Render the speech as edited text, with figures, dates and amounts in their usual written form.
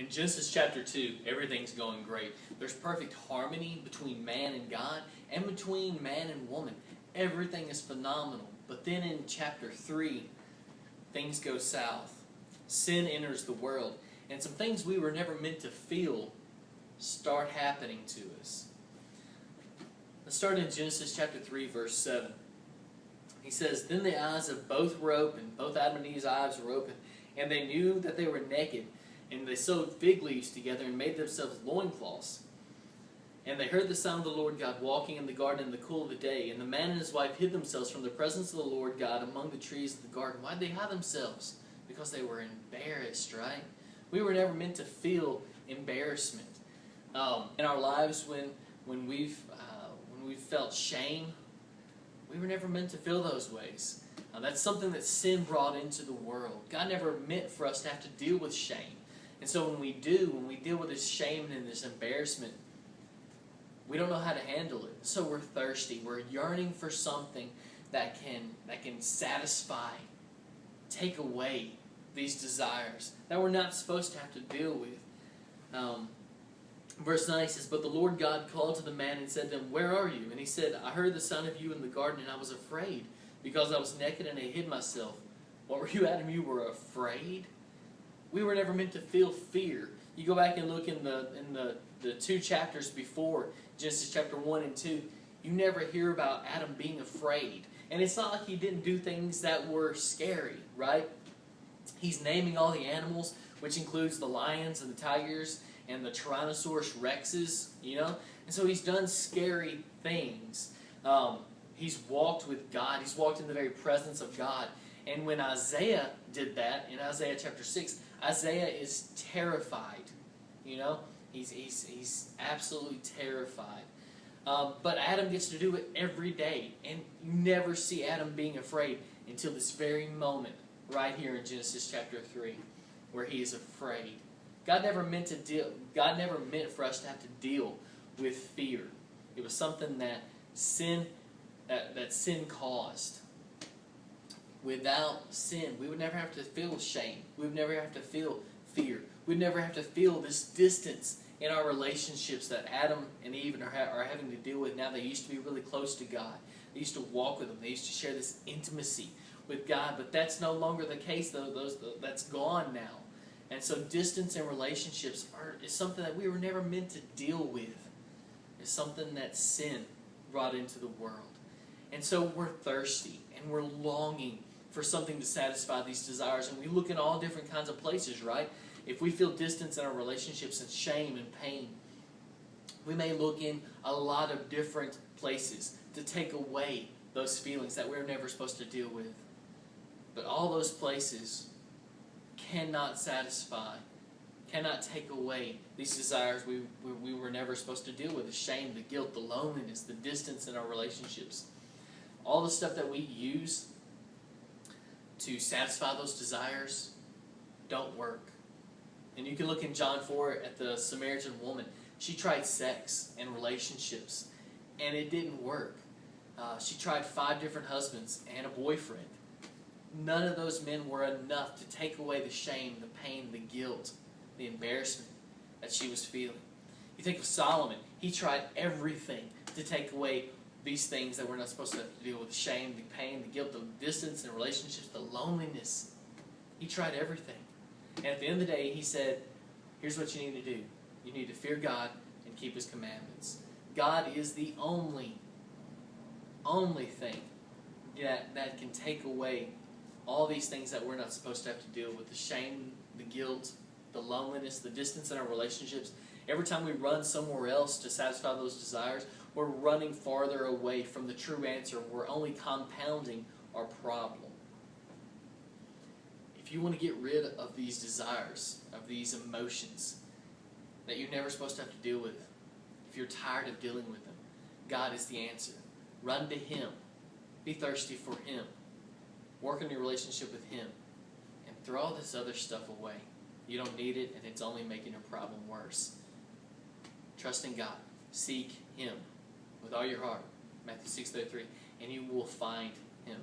In Genesis chapter 2, everything's going great. There's perfect harmony between man and God and between man and woman. Everything is phenomenal. But then in chapter 3, things go south. Sin enters the world. And some things we were never meant to feel start happening to us. Let's start in Genesis chapter 3, verse 7. He says, "Then the eyes of both were opened." Both Adam and Eve's eyes were open. "And they knew that they were naked. And they sewed fig leaves together and made themselves loincloths. And they heard the sound of the Lord God walking in the garden in the cool of the day. And the man and his wife hid themselves from the presence of the Lord God among the trees of the garden." Why did they hide themselves? Because they were embarrassed, right? We were never meant to feel embarrassment. In our lives, when we've felt shame, we were never meant to feel those ways. That's something that sin brought into the world. God never meant for us to have to deal with shame. And so when we deal with this shame and this embarrassment, we don't know how to handle it. So we're thirsty. We're yearning for something that can satisfy, take away these desires that we're not supposed to have to deal with. Verse 9 says, "But the Lord God called to the man and said to him, 'Where are you?' And he said, 'I heard the sound of you in the garden, and I was afraid, because I was naked and I hid myself.'" What were you, Adam? You were afraid? We were never meant to feel fear. You go back and look in the two chapters before, Genesis chapter 1 and 2, you never hear about Adam being afraid. And it's not like he didn't do things that were scary, right? He's naming all the animals, which includes the lions and the tigers and the Tyrannosaurus Rexes, And so he's done scary things. He's walked with God. He's walked in the very presence of God. And when Isaiah did that, in Isaiah chapter 6, Isaiah is terrified. He's absolutely terrified. But Adam gets to do it every day. And you never see Adam being afraid until this very moment, right here in Genesis chapter 3, where he is afraid. God never meant for us to have to deal with fear. It was something that sin caused. Without sin, we would never have to feel shame. We would never have to feel fear. We'd never have to feel this distance in our relationships that Adam and Eve are having to deal with now. They used to be really close to God. They used to walk with Him. They used to share this intimacy with God. But that's no longer the case. That's gone now. And so distance in relationships is something that we were never meant to deal with. It's something that sin brought into the world. And so we're thirsty and we're longing for something to satisfy these desires. And we look in all different kinds of places, right? If we feel distance in our relationships and shame and pain, we may look in a lot of different places to take away those feelings that we're never supposed to deal with. But all those places cannot satisfy, cannot take away these desires we were never supposed to deal with: the shame, the guilt, the loneliness, the distance in our relationships. All the stuff that we use to satisfy those desires don't work. And you can look in John 4 at the Samaritan woman. She tried sex and relationships, and it didn't work. She tried 5 different husbands and a boyfriend. None of those men were enough to take away the shame, the pain, the guilt, the embarrassment that she was feeling. You think of Solomon. He tried everything to take away these things that we're not supposed to have to deal with: the shame, the pain, the guilt, the distance in relationships, the loneliness. He tried everything. And at the end of the day, he said, here's what you need to do. You need to fear God and keep His commandments. God is the only thing that can take away all these things that we're not supposed to have to deal with: the shame, the guilt, the loneliness, the distance in our relationships. Every time we run somewhere else to satisfy those desires, we're running farther away from the true answer. We're only compounding our problem. If you want to get rid of these desires, of these emotions that you're never supposed to have to deal with, if you're tired of dealing with them, God is the answer. Run to Him. Be thirsty for Him. Work on your relationship with Him. And throw all this other stuff away. You don't need it, and it's only making your problem worse. Trust in God. Seek Him with all your heart. Matthew 6:33. And you will find Him.